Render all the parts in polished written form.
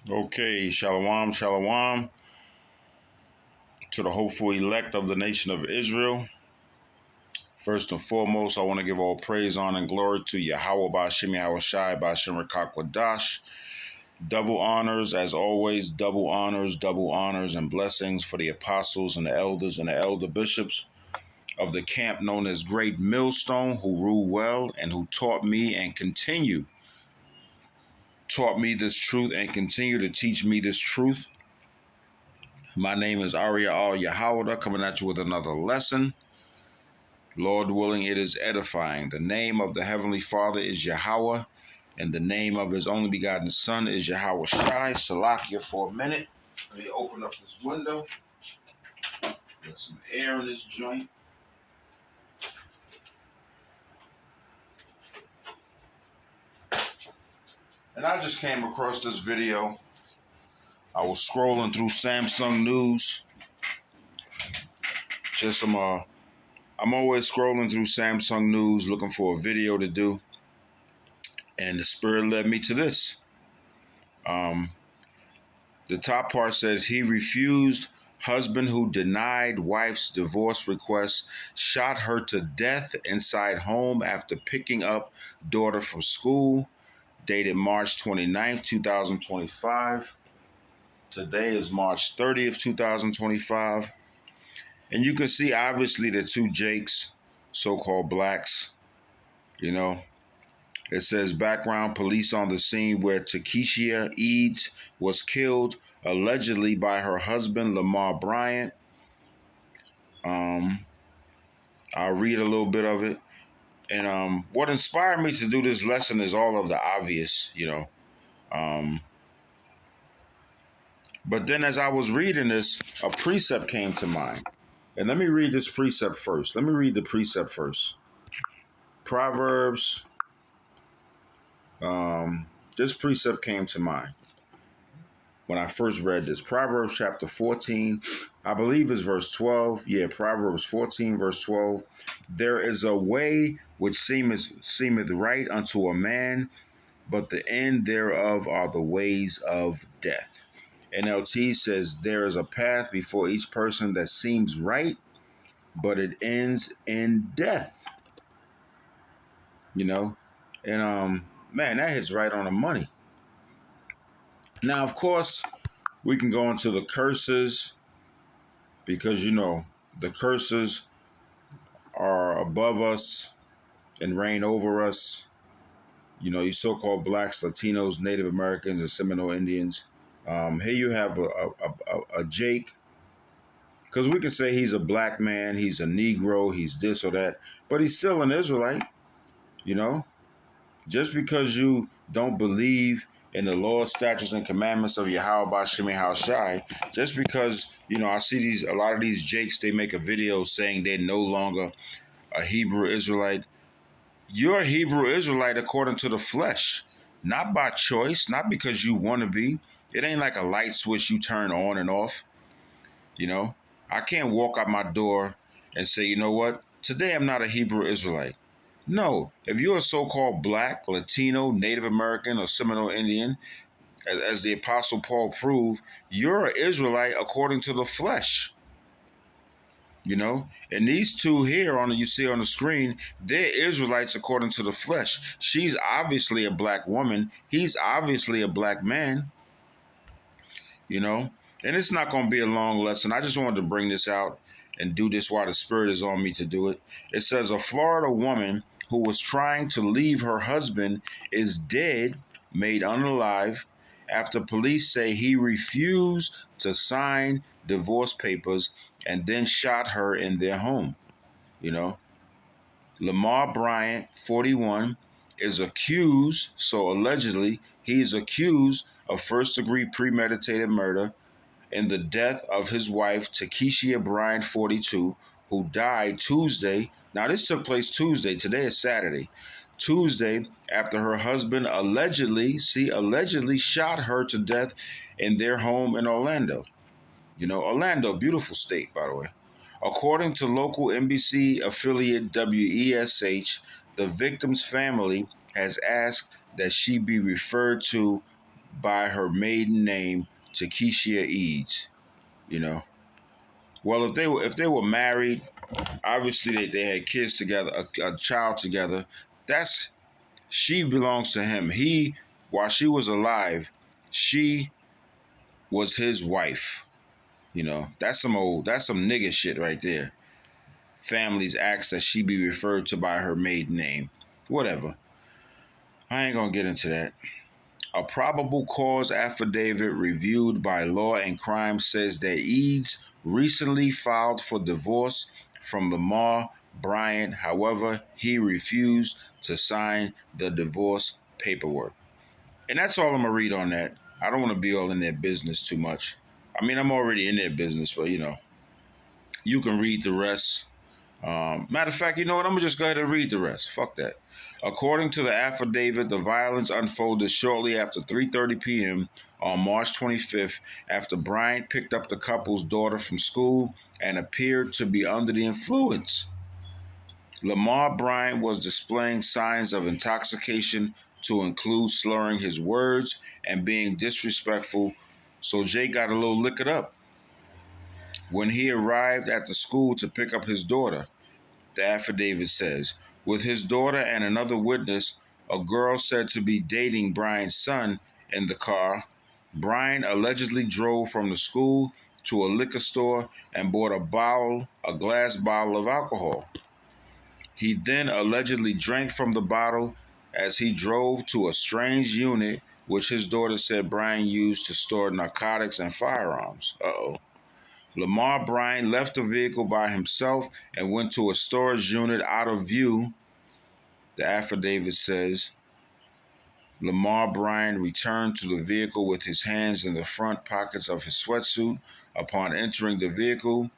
Okay, shalom, shalom to the hopeful elect of the nation of Israel. First and foremost, I want to give all praise, honor, and glory to Yahweh Ba'Shem Yahweh Shai Ba'Shem Rakakwadash. Double honors, as always, double honors, and blessings for the apostles and the elders and the elder bishops of the camp known as Great Millstone, who rule well and who taught me this truth and continue to teach me this truth. My name is Arya Al Yahawada, coming at you with another lesson. Lord willing, it is edifying. The name of the Heavenly Father is Yahweh, and the name of His only begotten Son is Yahweh Shai. Salakia for a minute. Let me open up this window. Get some air in this joint. And I just came across this video. I was scrolling through Samsung News. I'm always scrolling through Samsung News looking for a video to do. And the Spirit led me to this. The top part says, he refused husband who denied wife's divorce request, shot her to death inside home after picking up daughter from school, dated March 29th, 2025. Today is March 30th, 2025. And you can see, obviously, the two Jakes, so-called blacks, It says background police on the scene where Takeshia Eads was killed, allegedly by her husband, Lamar Bryant. I'll read a little bit of it. And what inspired me to do this lesson is all of the obvious, But then as I was reading this, a precept came to mind. And let me read this precept first. Let me read the precept first. Proverbs. This precept came to mind when I first read this. Proverbs chapter 14, I believe is verse 12. Yeah, Proverbs 14, verse 12. There is a way which seemeth right unto a man, but the end thereof are the ways of death. NLT says, there is a path before each person that seems right, but it ends in death. And man, that hits right on the money. Now, of course, we can go into the curses because, the curses are above us and reign over us. You so-called blacks, Latinos, Native Americans, and Seminole Indians. Here you have a Jake, because we can say he's a black man, he's a Negro, he's this or that, but he's still an Israelite, Just because you don't believe in the laws, statutes, and commandments of Yahweh Ba'Shem Yahweh Shai, just because, I see a lot of these Jakes, they make a video saying they're no longer a Hebrew Israelite. You're a Hebrew Israelite according to the flesh, not by choice, not because you want to be. It ain't like a light switch you turn on and off. I can't walk out my door and say, you know what, today I'm not a Hebrew Israelite. No, if you're a so-called black, Latino, Native American, or Seminole Indian, as the Apostle Paul proved, you're an Israelite according to the flesh. And these two here you see on the screen, they're Israelites according to the flesh. She's obviously a black woman. He's obviously a black man. And it's not going to be a long lesson. I just wanted to bring this out and do this while the Spirit is on me to do it. It says a Florida woman who was trying to leave her husband is dead, made unalive, after police say he refused to sign divorce papers and then shot her in their home. Lamar Bryant, 41, is accused, so allegedly, he is accused of first-degree premeditated murder in the death of his wife, Takeshia Bryant, 42, who died Tuesday. Now, this took place Tuesday. Today is Saturday. Tuesday, after her husband allegedly shot her to death in their home in Orlando. Orlando, beautiful state, by the way. According to local NBC affiliate WESH, the victim's family has asked that she be referred to by her maiden name, Takeshia Eads. You know, well, if they were married, obviously they had kids together, a child together. That's she belongs to him. While she was alive, she was his wife. You know, that's some nigga shit right there. Families ask that she be referred to by her maiden name. Whatever. I ain't gonna get into that. A probable cause affidavit reviewed by Law and Crime says that Eads recently filed for divorce from Lamar Bryant. However, he refused to sign the divorce paperwork. And that's all I'm gonna read on that. I don't want to be all in their business too much. I mean, I'm already in their business, but you can read the rest. Matter of fact, you know what? I'm gonna just go ahead and read the rest. Fuck that. According to the affidavit, the violence unfolded shortly after 3:30 p.m. on March 25th after Bryant picked up the couple's daughter from school and appeared to be under the influence. Lamar Bryant was displaying signs of intoxication to include slurring his words and being disrespectful, so Jay got a little liquored up. When he arrived at the school to pick up his daughter, the affidavit says, with his daughter and another witness, a girl said to be dating Brian's son, in the car, Brian allegedly drove from the school to a liquor store and bought a glass bottle of alcohol. He then allegedly drank from the bottle as he drove to a strange unit, which his daughter said Brian used to store narcotics and firearms. Uh-oh. Lamar Bryant left the vehicle by himself and went to a storage unit out of view. The affidavit says Lamar Bryant returned to the vehicle with his hands in the front pockets of his sweatsuit. Upon entering the vehicle,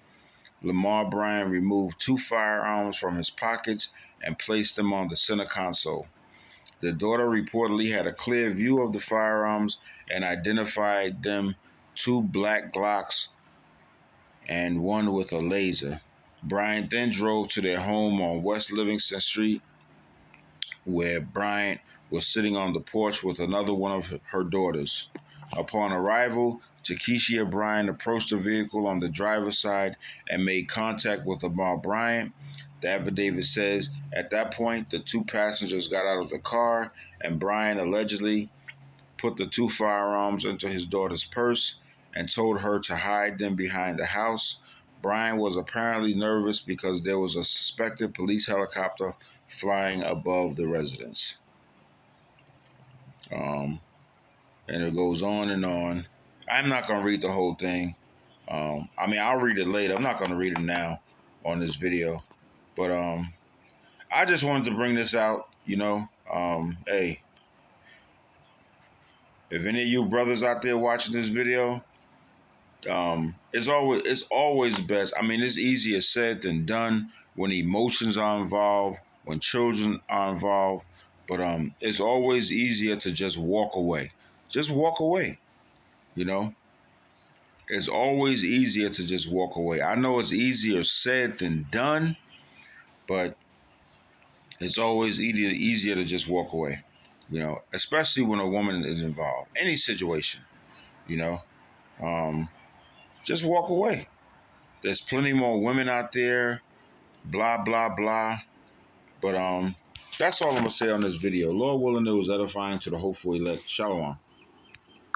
Lamar Bryant removed 2 firearms from his pockets and placed them on the center console. The daughter reportedly had a clear view of the firearms and identified them 2 black Glocks and 1 with a laser. Bryant then drove to their home on West Livingston Street, where Bryant was sitting on the porch with another one of her daughters. Upon arrival, Takeshia Bryant approached the vehicle on the driver's side and made contact with Lamar Bryant. The affidavit says at that point, the 2 passengers got out of the car and Bryant allegedly put the 2 firearms into his daughter's purse and told her to hide them behind the house. Brian was apparently nervous because there was a suspected police helicopter flying above the residence. And it goes on and on. I'm not going to read the whole thing. I mean, I'll read it later. I'm not going to read it now on this video. But I just wanted to bring this out, hey, if any of you brothers out there watching this video, it's always best. I mean, it's easier said than done when emotions are involved, when children are involved. But it's always easier to just walk away. Just walk away. It's always easier to just walk away. I know it's easier said than done, but it's always easier to just walk away. Especially when a woman is involved. Any situation, just walk away. There's plenty more women out there, blah, blah, blah. But that's all I'm going to say on this video. Lord willing, it was edifying to the hopeful elect. Shalom.